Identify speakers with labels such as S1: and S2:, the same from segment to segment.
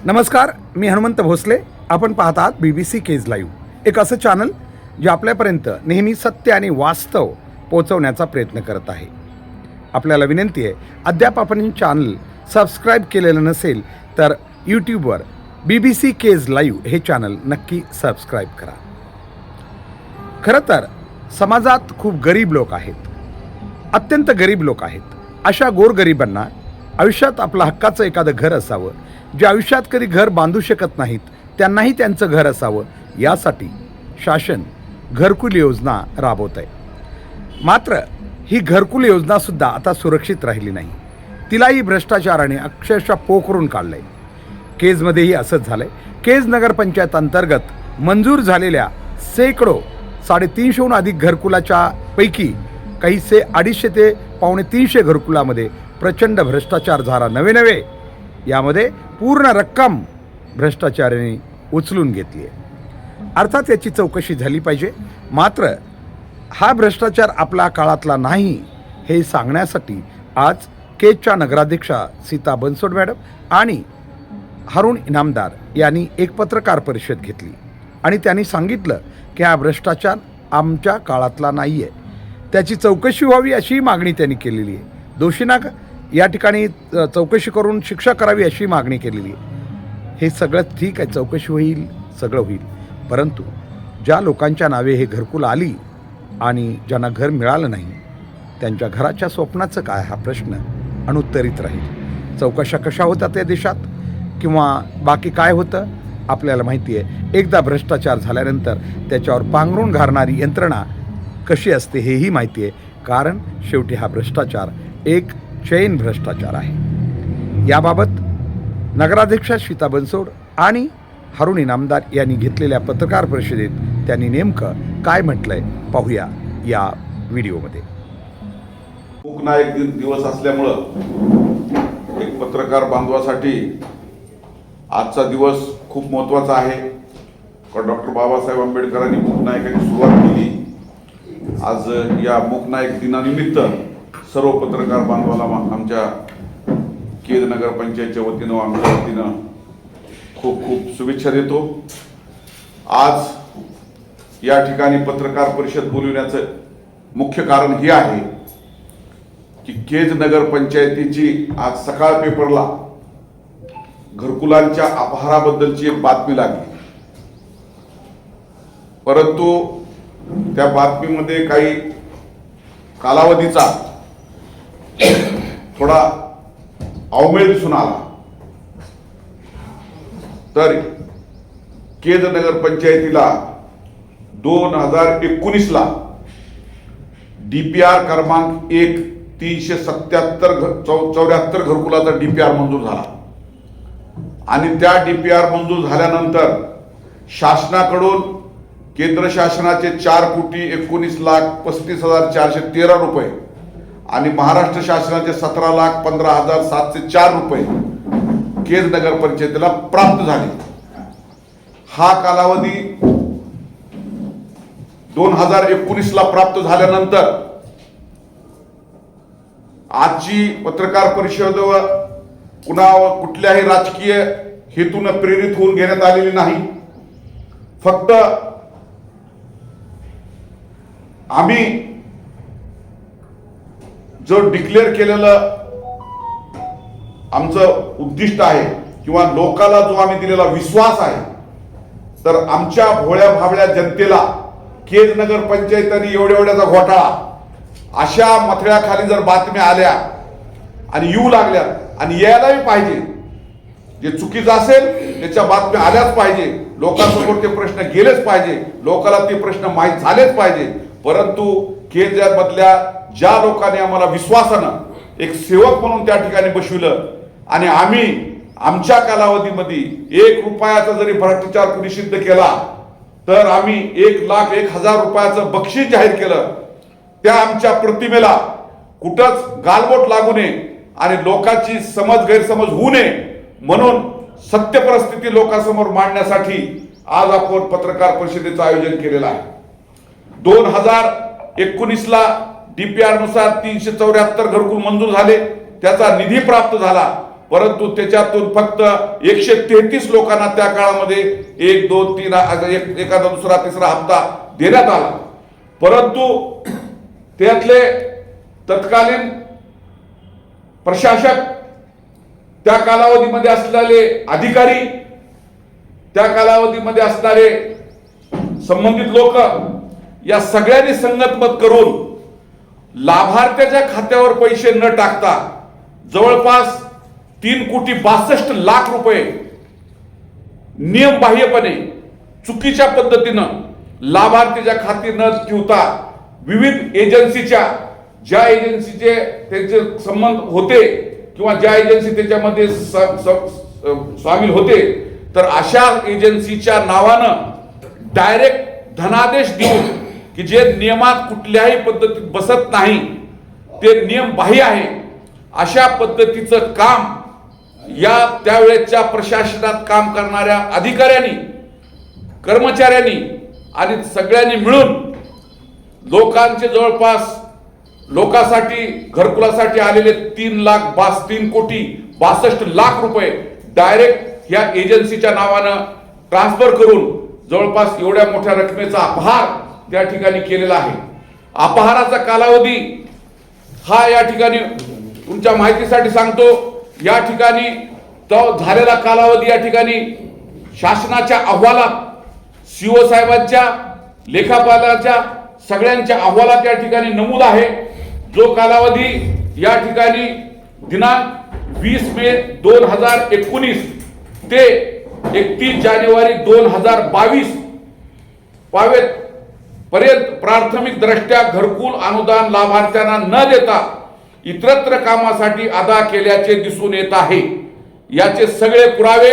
S1: नमस्कार, मी हनुमंत भोसले. आपण पाहत आहात BBC केज लाईव्ह, एक असं चॅनल जे आपल्यापर्यंत नेहमी सत्य आणि वास्तव पोहोचवण्याचा प्रयत्न करत आहे. आपल्याला विनंती आहे, अद्याप आपण हे चॅनल सबस्क्राईब केलेलं नसेल तर यूट्यूबवर BBC केज लाईव्ह हे चॅनल नक्की सबस्क्राईब करा. खरं तर समाजात खूप गरीब लोक आहेत, अत्यंत गरीब लोक आहेत. अशा गोरगरिबांना आयुष्यात आपलं हक्काचं एखादं घर असावं, जे आयुष्यात कधी घर बांधू शकत नाहीत त्यांनाही त्यांचं घर असावं, यासाठी शासन घरकुल योजना राबवत आहे. मात्र ही घरकुल योजनासुद्धा आता सुरक्षित राहिली नाही. तिलाही भ्रष्टाचाराने अक्षरशः पोखरून काढलं आहे. केजमध्येही असंच झालं आहे. केज नगरपंचायत अंतर्गत मंजूर झालेल्या शेकडो 350हून अधिक घरकुलाच्या पैकी काही 250 ते 250 घरकुलामध्ये प्रचंड भ्रष्टाचार झाला. नवे यामध्ये पूर्ण रक्कम भ्रष्टाचाराने उचलून घेतली आहे. अर्थात याची चौकशी झाली पाहिजे. मात्र हा भ्रष्टाचार आपल्या काळातला नाही हे सांगण्यासाठी आज केजच्या नगराध्यक्षा सीता बनसोड मॅडम आणि हरुण इनामदार यांनी एक पत्रकार परिषद घेतली आणि त्यांनी सांगितलं की हा भ्रष्टाचार आमच्या काळातला नाही आहे, त्याची चौकशी व्हावी अशी मागणी त्यांनी केलेली आहे. दोषींना या ठिकाणी चौकशी करून शिक्षा करावी अशी मागणी केलेली आहे. हे सगळं ठीक आहे, चौकशी होईल, सगळं होईल, परंतु ज्या लोकांच्या नावे हे घरकुल आली आणि ज्यांना घर मिळालं नाही त्यांच्या घराच्या स्वप्नाचं काय, हा प्रश्न अनुत्तरित राहील. चौकशा कशा होतात या देशात किंवा बाकी काय होतं आपल्याला माहिती आहे. एकदा भ्रष्टाचार झाल्यानंतर त्याच्यावर पांघरून घालणारी यंत्रणा कशी असते हेही माहिती आहे. कारण शेवटी हा भ्रष्टाचार एक चैन भ्रष्टाचार आहे. याबाबत नगराध्यक्षा सीता बनसोड आणि हरुण इनामदार यांनी घेतलेल्या पत्रकार परिषदेत त्यांनी नेमकं काय म्हटलंय पाहूया या व्हिडिओमध्ये.
S2: पुन्हा एक दिवस असल्यामुळं एक पत्रकार बांधवासाठी आजचा दिवस खूप महत्त्वाचा आहे. डॉक्टर बाबासाहेब आंबेडकरांनी मूक नायकांनी सुरुवात केली. आज या मूक नायक दिनानिमित्त सर्व पत्रकार बांधवाला आमच्या केज नगरपंचायतच्या वतीनं आमच्या वतीनं खूप खूप शुभेच्छा देतो. आज या ठिकाणी पत्रकार परिषद बोलविण्याचं मुख्य कारण हे आहे की केज नगरपंचायतीची आज सकाळ पेपरला घरकुलांच्या अपहाराबद्दलची एक बातमी लागली, परंतु त्या बातमीमध्ये काही कालावधीचा थोडा अवमेळ दिसून आला. तर केज नगरपंचायतीला 2019ला DPR क्रमांक 1 374 घरकुलाचा DPR मंजूर झाला आणि त्या DPR मंजूर झाल्यानंतर शासनाकडून केंद्र शासनाचे 4,19,35,413 रुपये आणि महाराष्ट्र शासनाचे 17,15,704 रुपये केज नगरपंचायतीला प्राप्त झाले. हा कालावधी 2019ला प्राप्त झाल्यानंतर आजची पत्रकार परिषद कुठल्याही राजकीय हेतून प्रेरित होऊन घेण्यात आलेली नाही. फक्त आम्ही जो डिक्लेअर केलेलं आमचं उद्दिष्ट आहे किंवा लोकाला जो आम्ही दिलेला विश्वास आहे, तर आमच्या भोळ्या भाबड्या जनतेला केज नगरपंचायत आणि एवढ्याचा घोटाळा अशा मथळ्याखाली जर बातम्या आल्या आणि येऊ लागल्या आणि यायलाही पाहिजे, जे चुकीचं असेल त्याच्या बातम्या आल्याच पाहिजे, लोकांसमोर ते प्रश्न गेलेच पाहिजे, लोकांना ते प्रश्न माहीत झालेच पाहिजे. परंतु केंद्रामधल्या ज्या लोकांनी आम्हाला विश्वासानं एक सेवक म्हणून त्या ठिकाणी बसविलं आणि आम्ही आमच्या कालावधीमध्ये 1 रुपयाचा जरी भ्रष्टाचार कुणी सिद्ध केला तर आम्ही 1,01,000 रुपयाचं बक्षीस जाहीर केलं. त्या आमच्या प्रतिमेला कुठंच गालबोट लागू नये आणि लोकांची गैरसमज होऊ नये म्हणून सत्य परिस्थिती लोकांसमोर मांडण्यासाठी आज आपण पत्रकार परिषदेचं आयोजन केलेलं आहे. 2019ला DPR नुसार 374 घरकुल मंजूर झाले, त्याचा निधी प्राप्त झाला परंतु त्याच्यातून फक्त 133 लोकांना त्या काळामध्ये 1, 2, 3 एखादा दुसरा तिसरा हप्ता देण्यात आला. परंतु त्यातले तत्कालीन प्रशासक, त्या कालावधीमध्ये असलेले अधिकारी, त्या कालावधीमध्ये असणारे संबंधित लोक या सगळ्यांनी संगतमत करून लाभार्थ्याच्या खात्यावर पैसे न टाकता जवळपास 3,62,00,000 रुपये नियमबाह्यपणे चुकीच्या पद्धतीनं लाभार्थीच्या खाती न ठेवता विविध एजन्सीच्या, ज्या एजन्सीचे त्यांचे संबंध होते किंवा ज्या एजन्सी त्याच्यामध्ये सामील होते, तर अशा एजन्सीच्या नावानं डायरेक्ट धनादेश देऊन की जे नियमात कुठल्याही पद्धतीत बसत नाही, ते नियम बाह्य आहे, अशा पद्धतीचं काम या त्यावेळेच्या प्रशासनात काम करणाऱ्या अधिकाऱ्यांनी, कर्मचाऱ्यांनी आणि सगळ्यांनी मिळून लोकांचे जवळपास लोकांसाठी घरकुलासाठी आलेले 3,62,00,000 रुपये डायरेक्ट या एजन्सीच्या नावानं ट्रान्सफर करून जवळपास एवढ्या मोठ्या रकमेचा अपहार त्या ठिकाणी केलेला आहे. अपहाराचा कालावधी हा या ठिकाणी तुमच्या माहितीसाठी सांगतो. या ठिकाणी तो झालेला कालावधी या ठिकाणी शासनाच्या अहवालात, सीओ साहेबांच्या, लेखापालाच्या सगळ्यांच्या अहवालात या ठिकाणी नमूद आहे. जो कालावधी या ठिकाणी दिनांक 20 मे 2019 ते 31 जानेवारी 2022 पर्यंत प्राथमिक दृष्ट्या घरकुल अनुदान लाभार्थ्यांना न देता इतरत्र कामासाठी अदा केल्याचे दिसून येत आहे. याचे सगळे पुरावे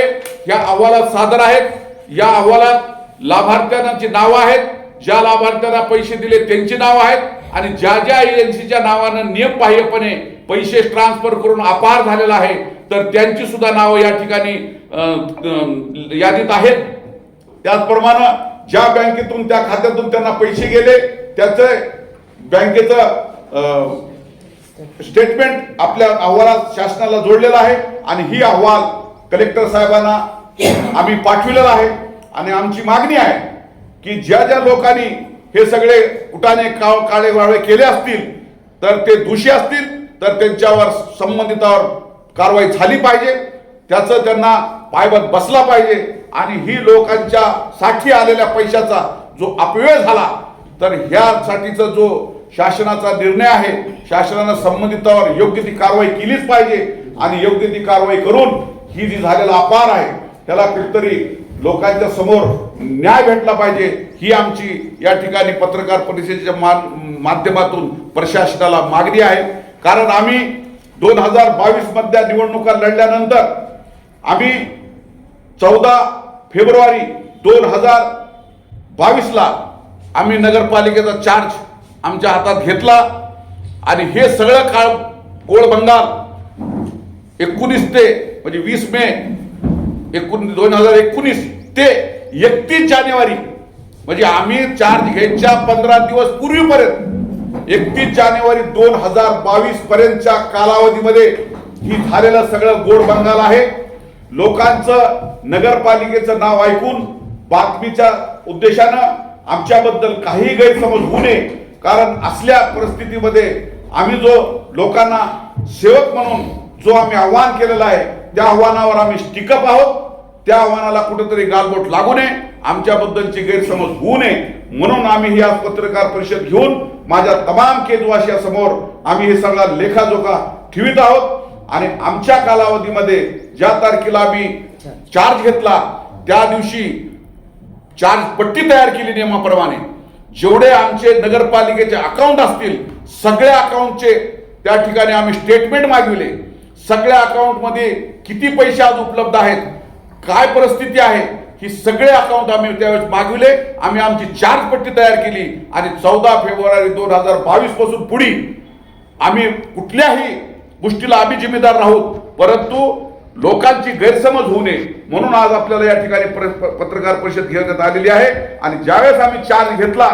S2: या अहवालात सादर आहेत. या अहवालात लाभार्थ्यांची नावं आहेत, ज्या लाभार्थ्यांना पैसे दिले त्यांची नावं आहेत, आणि ज्या ज्या एजन्सीच्या नावानं नियमबाह्यपणे पैसे ट्रान्सफर करून अपहार झालेला आहे तर त्यांची सुद्धा नावं या ठिकाणी यादीत आहेत. त्याचप्रमाणे ज्या बँकेतून त्या खात्यातून त्यांना पैसे गेले त्याचे बँकेचं स्टेटमेंट आपल्या अहवालात शासनाला जोडलेला आहे. आणि ही अहवाल कलेक्टर साहेबांना आम्ही पाठविलेला आहे. आणि आमची मागणी आहे की ज्या ज्या लोकांनी हे सगळे कुटाने काळे वाळे केले असतील तर ते दोषी असतील तर त्यांच्यावर संबंधितावर कारवाई झाली पाहिजे, त्याचं त्यांना पायबत बसला पाहिजे. आणि ही लोकांच्या साठी आलेल्या पैशाचा जो अपव्यय झाला तर ह्यासाठीचा जो शासनाचा निर्णय आहे, शासनानं संबंधितावर योग्य ती कारवाई केलीच पाहिजे. आणि योग्य ती कारवाई करून ही जी झालेला अपहार आहे त्याला कुठतरी लोकांच्या समोर न्याय भेटला पाहिजे. ही आमची या ठिकाणी पत्रकार परिषदेच्या माध्यमातून प्रशासनाला मागणी आहे. कारण आम्ही 2022 मधल्या निवडणुका लढल्यानंतर आम्ही 14 फेब्रुवारी 2022 आम्ही नगरपालिकेचा चार्ज आमच्या हातात घेतला. आणि हे सगळं काळ गोळबंगाल 19 ते म्हणजे 20 मे 2019 ते 31 जानेवारी म्हणजे आम्ही चार्ज घ्यायच्या 15 दिवस पूर्वीपर्यंत 31 जानेवारी 2022 पर्यंतच्या कालावधीमध्ये ही झालेलं सगळं गोळबंगाल आहे. लोकांचं नगरपालिकेचं नाव ऐकून बातमीच्या उद्देशानं आमच्याबद्दल काही गैरसमज होऊ नये. कारण असल्या परिस्थितीमध्ये आम्ही जो लोकांना सेवक म्हणून जो आम्ही आव्हान केलेलं आहे त्या आव्हानावर आम्ही टिकप आहोत. त्या आव्हानाला कुठेतरी गालबोट लागू नये, आमच्याबद्दलची गैरसमज होऊ नये म्हणून आम्ही ही आज पत्रकार परिषद घेऊन माझ्या तमाम केजवासियासमोर आम्ही हे सगळा लेखाजोखा ठेवित आहोत. आणि आमच्या कालावधीमध्ये ज्या तारखेला आम्ही चार्ज घेतला त्या दिवशी चार्ज पट्टी तयार केली नियमाप्रमाणे. जेवढे आमचे नगरपालिकेचे अकाउंट असतील सगळ्या अकाउंटचे त्या ठिकाणी आम्ही स्टेटमेंट मागविले. सगळ्या अकाउंटमध्ये किती पैसे आज उपलब्ध आहेत, काय परिस्थिती आहे, ही सगळे अकाउंट आम्ही त्यावेळेस मागविले. आम्ही आमची चार्ज पट्टी तयार केली आणि 14 फेब्रुवारी 2022 पासून पुढे आम्ही कुठल्याही गोष्टीला आम्ही जिम्मेदार राहू, परंतु लोकांची गैरसमज होऊ नये म्हणून आज आपल्याला या ठिकाणी पत्रकार परिषद घेण्यात आलेली आहे. आणि ज्यावेळेस आम्ही चार्ज घेतला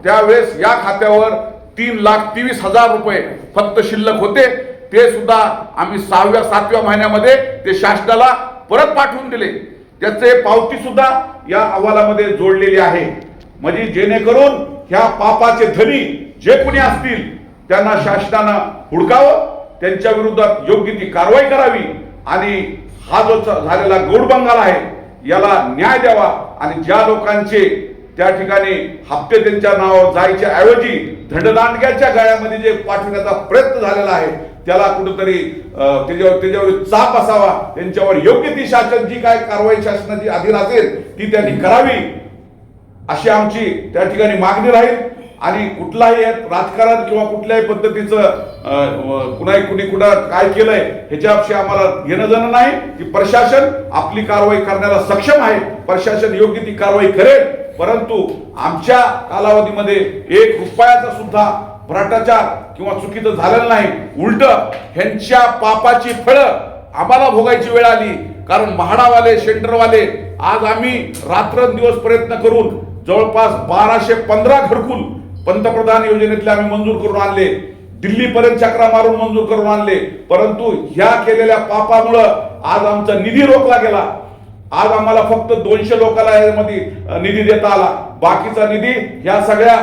S2: त्यावेळेस या खात्यावर 3,23,000 रुपये फक्त शिल्लक होते. ते सुद्धा आम्ही 6व्या-7व्या महिन्यामध्ये ते शासनाला परत पाठवून दिले. त्याचे पावती सुद्धा या अहवालामध्ये जोडलेली आहे. म्हणजे जेणेकरून ह्या पापाचे धनी जे कोणी असतील त्यांना शासनानं हुडकावं, त्यांच्या विरोधात योग्य ती कारवाई करावी आणि हा जो झालेला गौडबंगाल आहे याला न्याय द्यावा. आणि ज्या लोकांचे त्या ठिकाणी हप्ते त्यांच्या नावावर जायच्या ऐवजी धंडदांडग्याच्या गळ्यामध्ये जे पाठवण्याचा प्रयत्न झालेला आहे त्याला कुठेतरी त्याच्यावर चाप असावा. त्यांच्यावर योग्य ती शासन जी काय कारवाई शासनाची अधीन असेल ती त्यांनी करावी अशी आमची त्या ठिकाणी मागणी राहील. आणि कुठलाही राजकारण किंवा कुठल्याही पद्धतीचं कुणी कुठं काय केलंय ह्याच्याविषयी आम्हाला घेणं देणं नाही. की प्रशासन आपली कारवाई करण्याला सक्षम आहे, प्रशासन योग्य ती कारवाई करेल. परंतु आमच्या कालावधीमध्ये 1 रुपयाचा सुद्धा भ्रष्टाचार किंवा चुकीचं झालेलं नाही. उलट ह्यांच्या पापाची फळं आम्हाला भोगायची वेळ आली. कारण म्हाडावाले सेंटरवाले आज आम्ही रात्रंदिवस प्रयत्न करून जवळपास 1215 घरकुल पंतप्रधान योजनेतले आम्ही मंजूर करून आणले. दिल्लीपर्यंत चक्रा मारून मंजूर करून आणले. परंतु ह्या केलेल्या पापामुळं आज आमचा निधी रोखला गेला. आज आम्हाला फक्त 200 लोकांना यामध्ये निधी देता आला. बाकीचा निधी ह्या सगळ्या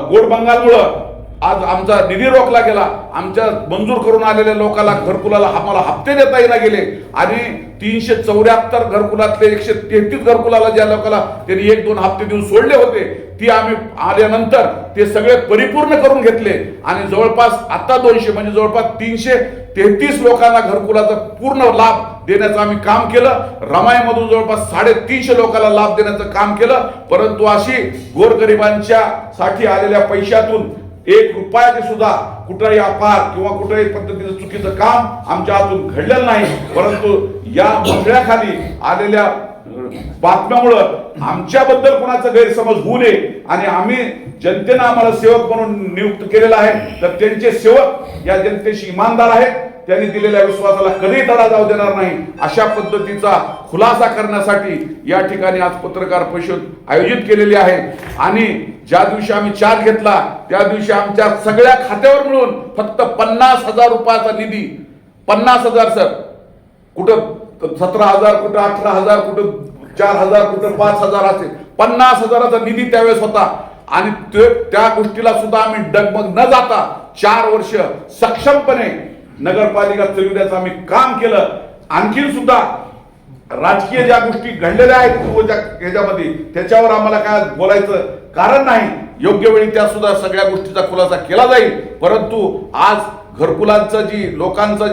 S2: गोडबंगालमुळं आज आमचा निधी रोखला गेला. आमच्या मंजूर करून आलेल्या लोकांना घरकुलाला आम्हाला हप्ते देता येणार गेले. आणि 374 घरकुलातले 133 घरकुलाला ज्या लोकांना त्यांनी 1-2 हप्ते देऊन सोडले होते ती आम्ही आल्यानंतर ते सगळे परिपूर्ण करून घेतले. आणि जवळपास आता 200 म्हणजे जवळपास 333 लोकांना घरकुलाचा पूर्ण लाभ देण्याचं आम्ही काम केलं. रमाईमधून जवळपास 350 लोकांना लाभ देण्याचं काम केलं. परंतु अशी गोरगरिबांच्या साठी आलेल्या पैशातून 1 रुपयाचे सुद्धा कुठलाही अपहार किंवा कुठल्याही पद्धतीचं चुकीचं काम आमच्या हातून घडलेलं नाही. परंतु या मंडळाखाली आलेल्या बातम्यामुळं आमच्याबद्दल कोणाचा गैरसमज होऊ नये आणि आम्ही जनतेनं आम्हाला सेवक म्हणून नियुक्त केलेला आहे. तर त्यांचे सेवक या जनतेशी इमानदार आहेत. त्यांनी दिलेल्या विश्वासाला कधीही तडा जाऊ देणार नाही. अशा पद्धतीचा खुलासा करण्यासाठी या ठिकाणी आज पत्रकार परिषद आयोजित केलेली आहे. आणि ज्या दिवशी आम्ही चार्ज घेतला त्या दिवशी आमच्या सगळ्या खात्यावर मिळून फक्त 50,000 रुपयाचा निधी, 50,000 सर, कुठं 17,000, कुठं 18,000, कुठं 4,000, कुठं 5,000 असे 50,000चा निधी त्यावेळेस होता. आणि त्या गोष्टीला सुद्धा आम्ही डगमग न जाता 4 वर्ष सक्षमपणे नगरपालिका चालविण्याचं आम्ही काम केलं. आणखी सुद्धा राजकीय ज्या गोष्टी घडलेल्या आहेत ह्याच्यामध्ये त्याच्यावर आम्हाला काय बोलायचं कारण नाही. योग्य वेळी त्या सुद्धा सगळ्या गोष्टीचा खुलासा केला जाईल. परंतु आज घरकुलांचा लोकांचा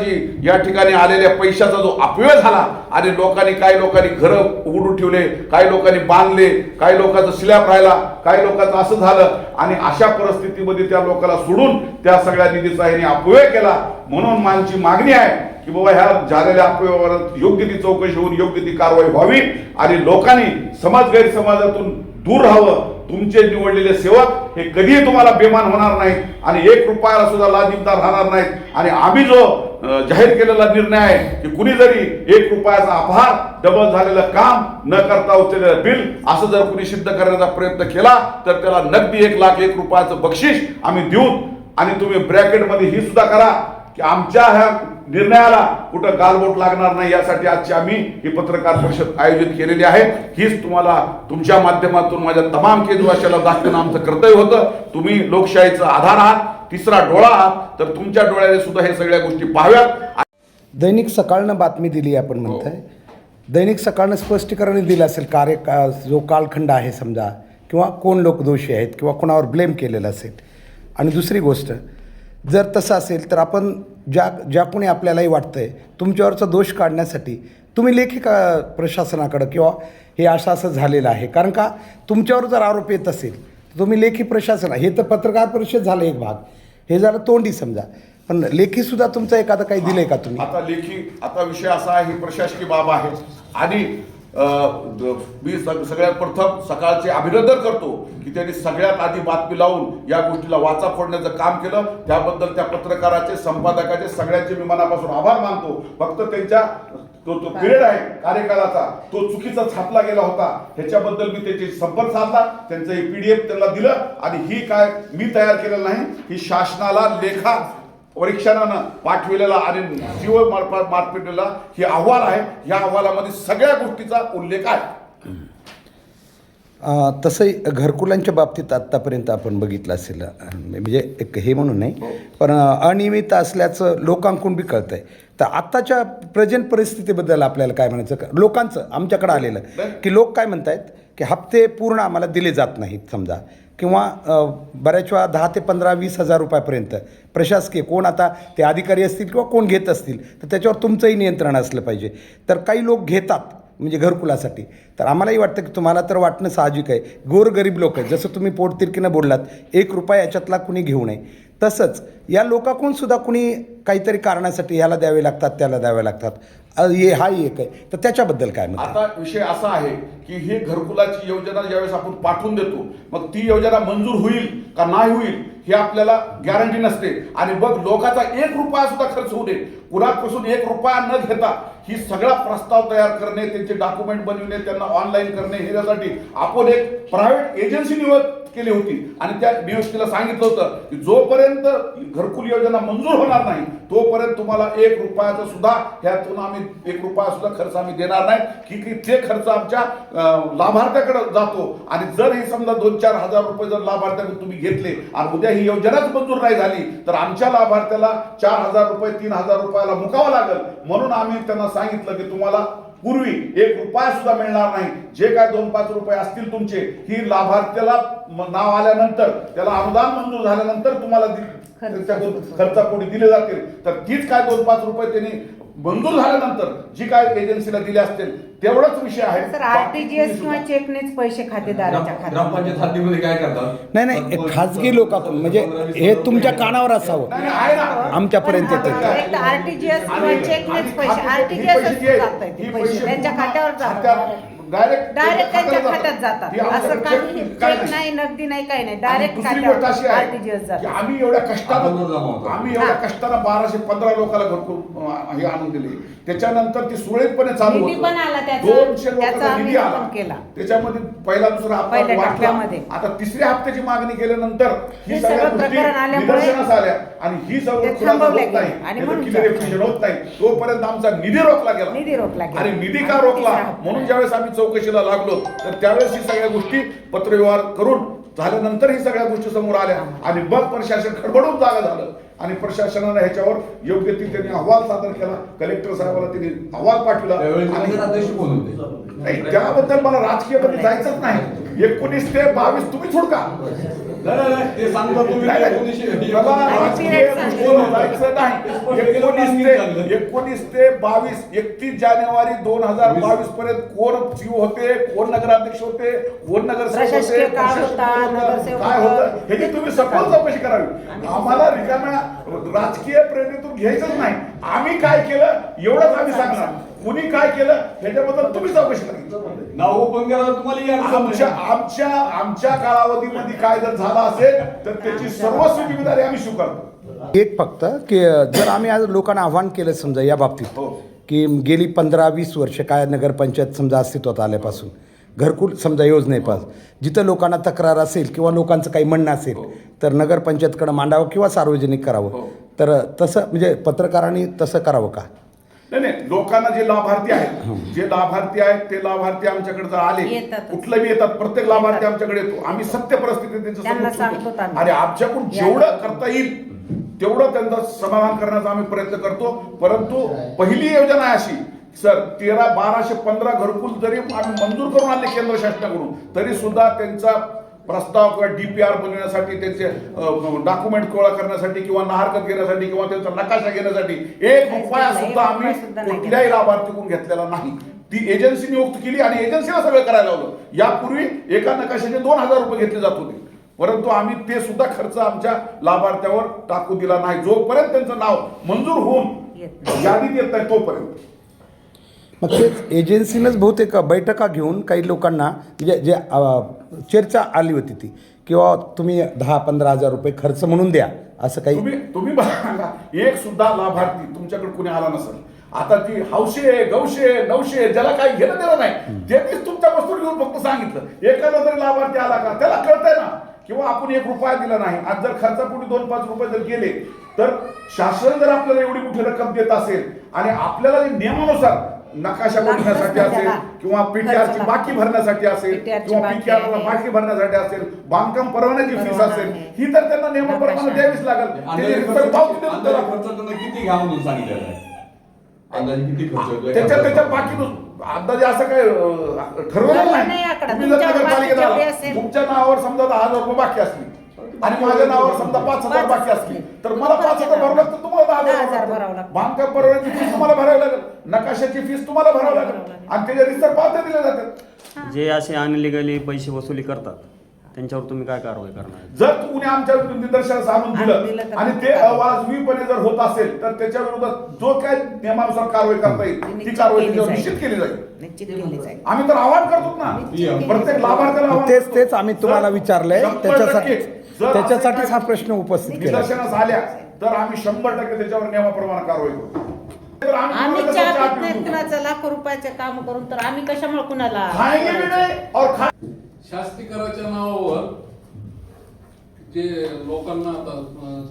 S2: या ठिकाणी आलेल्या पैशाचा जो अपव्यय झाला आणि काही लोकांनी घरं उघडून ठेवले, काही लोकांनी बांधले, काही लोकांचा स्लॅब राहिला, काही लोकांचं असं झालं. आणि अशा परिस्थितीमध्ये त्या लोकांना सोडून त्या सगळ्या निधीचा ह्याने अपव्यय केला. म्हणून माझी मागणी आहे की बाबा ह्या झालेल्या अपव्ययावर योग्य ती चौकशी होऊन योग्य ती कारवाई व्हावी आणि लोकांनी समाज गैरसमाजातून दूर राहावं. तुमचे निवडलेले सेवक हे कधीही तुम्हाला बेमान होणार नाहीत आणि 1 रुपयाला सुद्धा लाजिबदार राहणार नाहीत. आणि आम्ही जो जाहीर केलेला निर्णय आहे की कुणी जरी 1 रुपयाचा अपहार, डबल झालेलं काम, न करता उचललेलं बिल असं जर कुणी सिद्ध करण्याचा प्रयत्न केला तर त्याला नगदी 1,01,000 रुपयाचं बक्षीस आम्ही देऊ. आणि तुम्ही ब्रॅकेटमध्ये ही सुद्धा करा की आमच्या ह्या निर्णयाला कुठं गालबोट लागणार नाही यासाठी आजची आम्ही ही पत्रकार परिषद आयोजित केलेली आहे. हीच तुम्हाला तुमच्या माध्यमातून माझ्या तमाम केजवाशाला दाखवणं आमचं कर्तव्य होतं. तुम्ही लोकशाहीचा आधार आहात, तिसरा डोळा आहात, तर तुमच्या डोळ्याने सुद्धा हे सगळ्या गोष्टी पाहाव्यात.
S1: दैनिक सकाळनं बातमी दिली आपण म्हणताय. दैनिक सकाळनं स्पष्टीकरण दिलं असेल जो कालखंड आहे समजा, किंवा कोण लोक दोषी आहेत किंवा कोणावर ब्लेम केलेलं असेल. आणि दुसरी गोष्ट, जर तसं असेल तर आपण ज्या कोणी आपल्यालाही वाटतंय तुमच्यावरचा दोष काढण्यासाठी तुम्ही लेखी प्रशासनाकडं किंवा हे असं झालेलं आहे, कारण का तुमच्यावर जर आरोप येत असेल तर तुम्ही लेखी प्रशासन, हे तर पत्रकार परिषद झालं एक भाग, हे झालं तोंडी समजा, पण लेखी सुद्धा तुमचं एखादं काही दिलंय का तुम्ही?
S2: आता विषय असा आहे, ही प्रशासकीय बाब आहे. आणि मी सगळ्यात प्रथम सकाळचे अभिनंदन करतो की त्यांनी सगळ्यात आधी बातमी लावून या गोष्टीला वाचा फोडण्याचं काम केलं. त्याबद्दल त्या पत्रकाराचे, संपादकाचे, सगळ्यांचे मी मनापासून आभार मानतो. फक्त त्यांच्या तो पिरियड आहे कार्यकालाचा तो चुकीचा छापला गेला होता, ह्याच्याबद्दल मी त्याची संपर्क साधला, त्यांचं PDF त्यांना दिलं. आणि ही काय मी तयार केलेलं नाही, ही शासनाला लेखा परीक्षणानं पाठविलेला आणि सीओ मार्फत हे अहवाल आहे. ह्या अहवालामध्ये सगळ्या गोष्टीचा उल्लेख आहे.
S1: तसंही घरकुलांच्या बाबतीत आत्तापर्यंत आपण बघितलं असेल, म्हणजे एक हे म्हणून नाही, पण अनियमित असल्याचं लोकांकडून बी कळतं आहे. तर आत्ताच्या प्रेझेंट परिस्थितीबद्दल आपल्याला काय म्हणायचं, लोकांचं आमच्याकडे आलेलं की लोक काय म्हणत आहेत की हप्ते पूर्ण आम्हाला दिले जात नाहीत समजा, किंवा बऱ्याच वेळा 10 ते 15 20 हजार रुपयापर्यंत प्रशासकीय कोण आता ते अधिकारी असतील किंवा कोण घेत असतील तर त्याच्यावर तुमचंही नियंत्रण असलं पाहिजे. तर काही लोक घेतात म्हणजे घरकुलासाठी. तर आम्हालाही वाटतं की तुम्हाला तर वाटणं साहजिक आहे, गोरगरीब लोक आहेत, जसं तुम्ही पोटतिरकीनं बोललात 1 रुपया याच्यातला कुणी घेऊ नये, तसंच या लोकांकडून सुद्धा कुणी काहीतरी कारणासाठी ह्याला द्यावे लागतात त्याला द्यावे लागतात, हा एक आहे. तर त्याच्याबद्दल काय म्हणतात?
S2: आता विषय असा आहे की हे घरकुलाची योजना ज्यावेळेस आपण पाठवून देतो, मग ती योजना मंजूर होईल का नाही होईल हे आपल्याला गॅरंटी नसते. आणि बघ, लोकांचा 1 रुपया सुद्धा खर्च होऊ दे, कुणापासून 1 रुपया न घेता ही सगळा प्रस्ताव तयार करणे, त्यांचे डॉक्युमेंट बनविणे, त्यांना ऑनलाईन करणे, ह्याच्यासाठी आपण एक प्रायव्हेट एजन्सी नियुक्त केली होती. आणि त्या नियुक्तीला सांगितलं होतं की जोपर्यंत घरकुल योजना मंजूर होणार नाही तोपर्यंत तुम्हाला 1 रुपयाचा सुद्धा ह्यातून आम्ही 1 रुपया सुद्धा खर्च आम्ही देणार नाही, की ते खर्च आमच्या लाभार्थ्याकडे जातो. आणि जर ही समजा 2-4 हजार रुपये जर लाभार्थ्याकडे तुम्ही घेतले आणि उद्या ही योजनाच मंजूर नाही झाली तर आमच्या लाभार्थ्याला 4,000 रुपये 3,000 रुपयाला मुकावं लागेल. म्हणून आम्ही त्यांना सांगितलं की तुम्हाला पूर्वी 1 रुपया सुद्धा मिळणार नाही. जे काय 2-5 रुपये असतील तुमचे, ही लाभार्थ्याला नाव आल्यानंतर त्याला अनुदान मंजूर झाल्यानंतर तुम्हाला खर्चापोटी दिले जातील. तर तीच काय 2-5 रुपये त्यांनी मंजूर झाल्यानंतर जी काय एजन्सीला दिले असतील तेवढाच विषय आहे.
S3: सर, आरटीजीएस किंवा चेकनेच पैसे खातेदाराच्या खात्यात.
S4: ग्रामपंचायत हद्दीमध्ये काय करतात?
S1: नाही खाजगी लोकांकडून, म्हणजे हे तुमच्या कानावर असावं, आमच्यापर्यंत येतं.
S3: एक आरटीजीएस किंवा चेकनेच पैसे, आरटीजीएस पैसे त्यांच्या खात्यावर जातात, डायरेक्ट त्यांच्या खात्यात जातात. असं काही चेक नाही, नगदी नाही, काही नाही, डायरेक्ट खात्यावर आरटीजीएस जातात.
S2: आम्ही एवढ्या कष्टानं 1215 लोकांना घरकुल हे आणून दिले. त्याच्यानंतर ती सुरळीतपणे चालू
S3: निधी पण आला,
S2: 200 लोकांचा निधी आला.
S3: केला
S2: त्याच्यामध्ये पहिला दुसरा हप्ता वाटला. आता 3ऱ्या हप्त्याची मागणी केल्यानंतर ही सगळ्या गोष्टी निदर्शनास आल्या आणि ही सगळं होत नाही. तोपर्यंत आमचा निधी रोखला गेला. आणि निधी का रोखला म्हणून ज्यावेळेस आम्ही चौकशीला लागलो तर त्यावेळेस ही सगळ्या गोष्टी पत्रव्यवहार करून झाल्यानंतर ही सगळ्या गोष्टी समोर आल्या. आणि बघ, प्रशासन खडबडून जागा झालं आणि प्रशासनाने ह्याच्यावर योग्य ती त्यांनी अहवाल सादर केला. कलेक्टर साहेबांना त्यांनी अहवाल पाठवला. नाही, त्याबद्दल मला राजकीय मध्ये जायचंच नाही. 19 ते 22 तुम्ही सोडका
S4: ते सांगता तुम्ही
S2: 19 ते 22 31 जानेवारी 2022 पर्यंत कोण सीओ होते, कोण नगराध्यक्ष होते, कोण नगरसेवक होते, काय होतं ह्याची तुम्ही सखोल चौकशी करावी. आम्हाला रिकाम्या राजकीय प्रेरणेतून घ्यायचंच नाही. आम्ही काय केलं एवढंच आम्ही सांगणार, कुणी काय केलं ह्याच्याबद्दल तुम्ही चौकशी करावी.
S4: नाव ओपन करायला तुम्हाला
S2: आमच्या कालावधीमध्ये काय जर झालं असेल तर त्याची सर्वस्व जिम्मेदारी आम्ही स्वीकारतो.
S1: एक फक्त की जर आम्ही आज लोकांना आव्हान केलं समजा या बाबतीत की गेली 15-20 वर्ष काय नगरपंचायत समजा अस्तित्वात आल्यापासून घरकुल समजा योजनेपास जिथं लोकांना तक्रार असेल किंवा लोकांचं काही म्हणणं असेल तर नगरपंचायतकडं मांडावं किंवा सार्वजनिक करावं. तर तसं म्हणजे पत्रकारांनी तसं करावं का?
S2: नाही, लोकांना जे लाभार्थी आहेत ते लाभार्थी आमच्याकडे जर आले, कुठलंही येतात, प्रत्येक लाभार्थी आमच्याकडे येतो. आम्ही सत्य परिस्थिती त्यांचं सांगतो आणि आमच्याकडून जेवढं करता येईल तेवढं त्यांचं समाधान करण्याचा आम्ही प्रयत्न करतो. परंतु पहिली योजना आहे अशी, सर 1215 घरकुल जरी आम्ही मंजूर करून आणले केंद्र शासनाकडून तरी सुद्धा त्यांचा प्रस्ताव किंवा DPR बनवण्यासाठी, त्यांचे डॉक्युमेंट गोळा करण्यासाठी किंवा नाहरकत घेण्यासाठी किंवा त्यांचा नकाशा घेण्यासाठी 1 रुपया सुद्धा आम्ही कुठल्याही लाभार्थीकडून घेतलेला नाही. ती एजन्सी नियुक्त केली आणि एजन्सीला सगळं करायला लावलं. यापूर्वी एका नकाशाचे 2000 रुपये घेतले जात होते, परंतु आम्ही ते सुद्धा खर्च आमच्या लाभार्थ्यावर टाकू दिला नाही जोपर्यंत त्यांचं नाव मंजूर होऊन यादीत येत नाही तोपर्यंत.
S1: मग तेच एजन्सीनंच बहुतेक बैठका घेऊन काही लोकांना म्हणजे जे चर्चा आली होती ती किंवा तुम्ही 10-15 हजार रुपये खर्च म्हणून द्या असं काही.
S2: तुम्ही बघा, एक सुद्धा लाभार्थी तुमच्याकडे कुणी आला नसेल. आता ती हौशे गौशे नवशे ज्याला काही घेणं देणं नाही त्यांनीच तुमच्या वस्तू घेऊन फक्त सांगितलं. एखादा जरी लाभार्थी आला का त्याला कळतंय ना किंवा आपण 1 रुपया दिला नाही. आज जर खर्चापोटी 2-5 रुपये जर गेले तर शासन जर आपल्याला एवढी मोठी रक्कम देत असेल आणि आपल्याला नियमानुसार नकाशा बनवण्यासाठी असेल किंवा पीटीआरची बाकी भरण्यासाठी असेल किंवा पीटीआरला बाकी भरण्यासाठी असेल, बांधकाम परवान्याची फीस असेल, ही तर त्यांना नियमाप्रमाणे द्यावीच लागेल.
S4: खर्च त्यांना किती घ्या म्हणून सांगितलेलं आहे? अंदाजे किती खर्च होतोय?
S2: त्याच्या बाकी अंदाजे असं काय ठरवलं नाही. तुम्ही जर नगरपालिकेत आला, तुमच्या नावावर समजा 10,000 रुपये बाकी असली आणि माझ्या नावावर समजा 5,000 बाकी असली तर मला 5,000 भरावं लागतं, तुम्हाला 10,000 भरावं लागतं. बांधकाम परवान्याची फीस तुम्हाला भरावी लागेल, नकाशाची फीस तुम्हाला भरावी लागेल आणि त्याच्या रिसर पावत्या दिल्या जातात.
S5: जे असे अनलिगली पैसे वसुली करतात त्यांच्यावर तुम्ही काय कारवाई करणार?
S2: जर तुम्ही आमच्या निदर्शनास आणून दिलं आणि ते अवाजवीपणे जर होत असेल तर त्याच्या विरोधात जो काय नियमानुसार कारवाई करता येईल ती कारवाई त्याच्यावर निश्चित केली जाईल. आम्ही तर आवाहन करतो ना प्रत्येक लाभार्थ्याला.
S1: तेच आम्ही तुम्हाला विचारलंय, त्याच्यासाठीच हा प्रश्न उपस्थित केला.
S2: निदर्शनास आल्या तर आम्ही 100% त्याच्यावर नियमाप्रमाणे कारवाई करू. तर
S3: आम्ही चहा पित नाही कुणाचं लाखो रुपयाचे काम करून, तर आम्ही कशामुळे कुणाला
S2: खाएंगे भी नहीं और
S6: शास्तीकराच्या नावावर जे लोकांना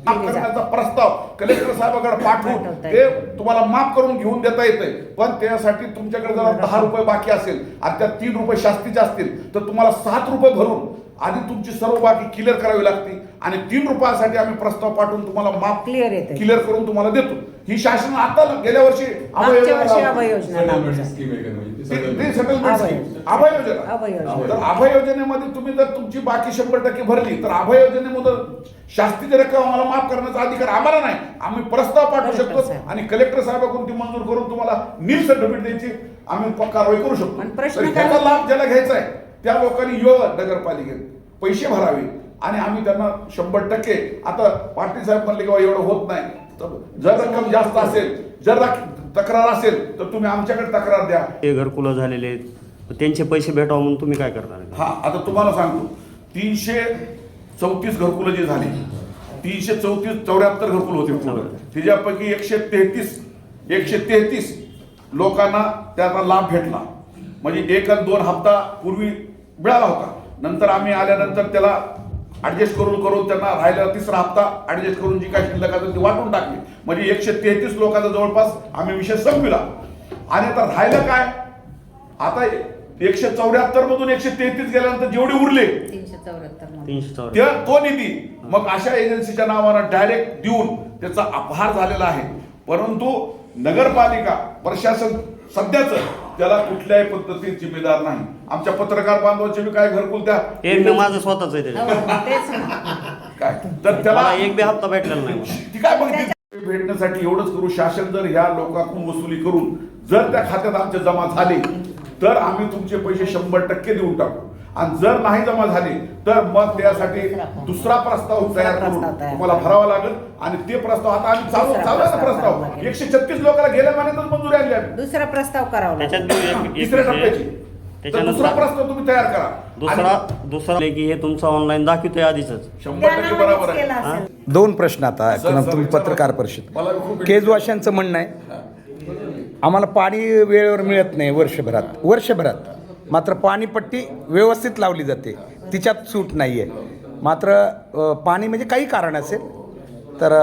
S2: करण्याचा प्रस्ताव कलेक्टर साहेबांकडे पाठवून ते तुम्हाला माफ करून घेऊन देता येते. पण त्यासाठी तुमच्याकडे जर 10 रुपये बाकी असेल आणि त्यात 3 रुपये शास्तीचे असतील तर तुम्हाला 7 रुपये भरून आधी तुमची सर्व बाकी क्लिअर करावी लागते आणि 3 रुपयासाठी आम्ही प्रस्ताव पाठवून तुम्हाला माफ क्लिअर करून तुम्हाला देतो. ही शासन आता गेल्या वर्षी अभय योजना तर अभय योजनेमध्ये तुम्ही जर तुमची बाकी 100% भरली तर अभय योजनेमध्ये शास्तीची रक्कम आम्हाला माफ करण्याचा अधिकार आम्हाला नाही. आम्ही प्रस्ताव पाठवू शकतो आणि कलेक्टर साहेबांकडून ती मंजूर करून तुम्हाला नील सर्टिफिकेट द्यायची आम्ही कारवाई करू शकतो. ह्याचा लाभ ज्याला घ्यायचा आहे त्या लोकांनी नगरपालिकेत पैसे भरावे आणि आम्ही त्यांना 100%. आता पाटील साहेब म्हणले की एवढं होत नाही, जर रक्कम जास्त असेल, जर तक्रार असेल तर तुम्ही आमच्याकडे तक्रार द्या.
S5: ते घरकुलं झालेले त्यांचे पैसे भेटावं म्हणून तुम्ही काय करणार?
S2: हा आता तुम्हाला सांगतो 334 घरकुलं जी झाली, 374 घरकुल होते पूर्ण, त्याच्यापैकी 133 लोकांना त्याचा लाभ भेटला. म्हणजे 1 आणि 2 हप्ता पूर्वी मिळाला होता. नंतर आम्ही आल्यानंतर त्याला ऍडजस्ट करून त्यांना राहिलेला 3रा हप्ता ऍडजस्ट करून जी काय शिल्लक असेल ती वाटून टाकली. म्हणजे 133 लोकांचा जवळपास आम्ही विषय संपविला. आणि आता राहिलं काय, आता 174 मधून 133 गेल्यानंतर जेवढे उरले
S3: 374
S2: तो निधी मग अशा एजन्सीच्या नावानं डायरेक्ट देऊन त्याचा अपहार झालेला आहे. परंतु नगरपालिका प्रशासन सध्याच त्याला कुठल्याही पद्धतीत जिम्मेदार नाही. आमच्या पत्रकार बांधवांचे बी काय घरकुल त्या
S5: माझं स्वतःच आहे
S2: काय तर त्याला
S5: एक बी हप्ता भेटलेला नाही.
S2: ती काय बघते भेटण्यासाठी एवढंच करू. शासन जर ह्या लोकांकडून वसुली करून जर त्या खात्यात आमचे जमा झाले तर आम्ही तुमचे पैसे 100% देऊन टाकू. आणि जर नाही जमा झाले तर मग त्यासाठी दुसरा प्रस्ताव तयार करून तुम्हाला भरावा लागेल. आणि ते प्रस्ताव आता आम्ही चालू प्रस्ताव 136 लोकांना गेल्या महिन्यातच मंजुरी आणली आहे.
S3: दुसरा प्रस्ताव करावा लागेल.
S2: तिसऱ्या टप्प्याची दुसरा प्रस्ताव तुम्ही तयार करा.
S5: दुसरा की हे तुमचं ऑनलाईन दाखवतोय आधीच
S2: 100% बरोबर आहे.
S1: 2 प्रश्न आता तुम्ही पत्रकार परिषद. केजवाशांचं म्हणणं आहे आम्हाला पाणी वेळेवर मिळत नाही वर्षभरात मात्र पाणीपट्टी व्यवस्थित लावली जाते, तिच्यात सूट नाही आहे. मात्र पाणी म्हणजे काही कारण असेल तर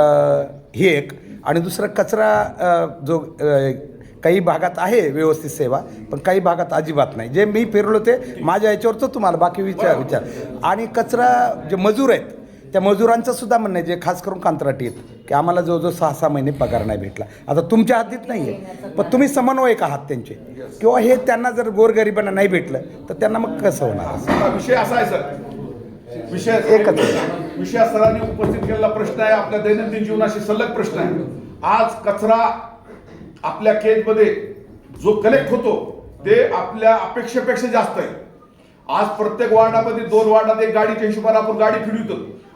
S1: हे एक. आणि दुसरं कचरा जो काही भागात आहे व्यवस्थित सेवा पण काही भागात अजिबात नाही. जे मी फिरलो ते माझ्या याच्यावरचं तुम्हाला बाकी विचार. आणि कचरा जे मजूर आहेत त्या मजुरांचं सुद्धा म्हणणं आहे जे खास करून कंत्राटी आहेत की आम्हाला जवळजवळ 6-6 महिने पगार नाही भेटला. आता तुमच्या हातीत नाही आहे पण तुम्ही समन्वयक आहात त्यांचे किंवा हे त्यांना जर गोरगरिबांना नाही भेटलं तर त्यांना मग कसं होणार?
S2: विषय असा आहे सर, विषय एकच विषय सरांनी उपस्थित केलेला प्रश्न आहे, आपल्या दैनंदिन जीवनाशी सलग प्रश्न आहे. आज कचरा आपल्या केजमध्ये जो कलेक्ट होतो ते आपल्या अपेक्षेपेक्षा जास्त आहे. आज प्रत्येक वार्डामध्ये 2 वार्डात एक गाडीच्या हिशोबाने आपण गाडी फिरवतो.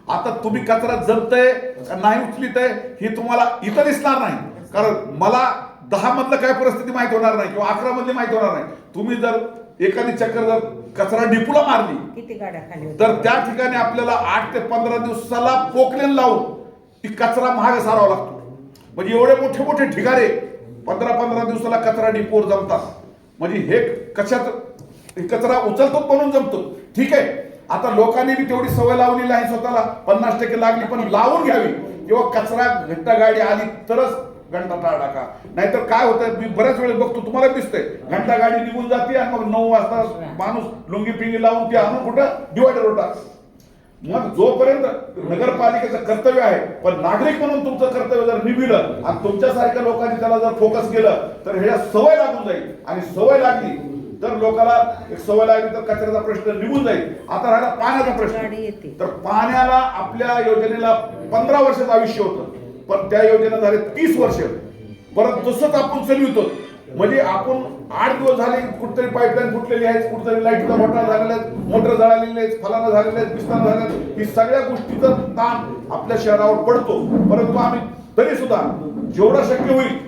S2: आता तुम्ही कचरा जमतय नाही उचलीत आहे हे तुम्हाला इथं दिसणार नाही, कारण मला 10 मधलं काय परिस्थिती माहित होणार नाही किंवा 11 मधली माहित होणार नाही. तुम्ही जर एखादी चक्कर जर कचरा डिपूला मारली
S3: किती गाड्या खाली
S2: तर त्या ठिकाणी आपल्याला 8 ते 15 दिवसाला पोकलेन लावून ती कचरा महाग सारावा लागतो. म्हणजे एवढे मोठे मोठे ठिकाणे 15-15 दिवसाला कचरा डिपोवर जमतात. म्हणजे हे कशात कचरा उचलतो म्हणून जमतो. ठीक आहे, आता लोकांनी बी तेवढी सवय लावलेली आहे स्वतःला, 50% लागली पण लावून घ्यावी किंवा कचरा घंटा गाडी आली तरच घंटा टाका. नाहीतर काय होतं, मी बऱ्याच वेळेस बघतो, तुम्हाला दिसतंय घंटा गाडी निघून जाते आणि मग 9 वाजता माणूस लुंगी पिंगी लावून ती आणून कुठं डिवायडर टाकतो. मग जोपर्यंत नगरपालिकेचं कर्तव्य आहे, पण नागरिक म्हणून तुमचं कर्तव्य जर निभिलं आणि तुमच्यासारख्या लोकांनी त्याला जर फोकस केलं तर ह्याला सवय लागून जाईल. आणि सवय लागली तर लोकांना एक सवय लागली तर कचऱ्याचा प्रश्न निघून जाईल. आता राहिला पाण्याचा प्रश्न. तर पाण्याला आपल्या योजनेला 15 वर्षाचं आयुष्य होतं, पण त्या योजना झाले 30 वर्ष. परत तसंच आपण चालवितो. म्हणजे आपण 8 दिवस झाले कुठतरी पाईपलाईन फुटलेली आहे, कुठतरी लाईटचा घोटाळा झालेला आहे, मोटर जळालेली आहे, फलाना झालेलं आहे, पिस्ताना झालेलं आहे. ही सगळ्या गोष्टीचा ताण आपल्या शहरावर पडतो. परंतु आम्ही तरी सुद्धा जेवढं शक्य होईल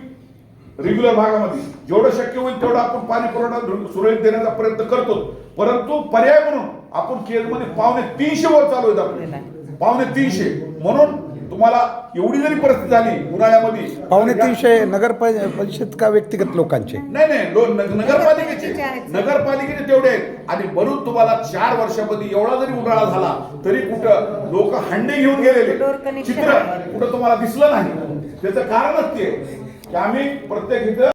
S2: रेग्युलर भागामध्ये जेवढं शक्य होईल तेवढं आपण पाणी पुरवठा सुरळीत देण्याचा प्रयत्न करतो. परंतु पर्याय म्हणून आपण केजमध्ये 350 वर चालू आहेत आपले 350. म्हणून तुम्हाला एवढी जरी परिस्थिती झाली उन्हाळ्यामध्ये
S1: 350 नगर परिषद का व्यक्तिगत लोकांचे?
S2: नाही नगरपालिकेचे तेवढे आहेत. आणि म्हणून तुम्हाला 4 वर्षामध्ये एवढा जरी उन्हाळा झाला तरी कुठं लोक हंडे घेऊन गेलेले चित्र कुठं तुम्हाला दिसलं नाही. त्याचं कारणच ते की आम्ही प्रत्येक इथं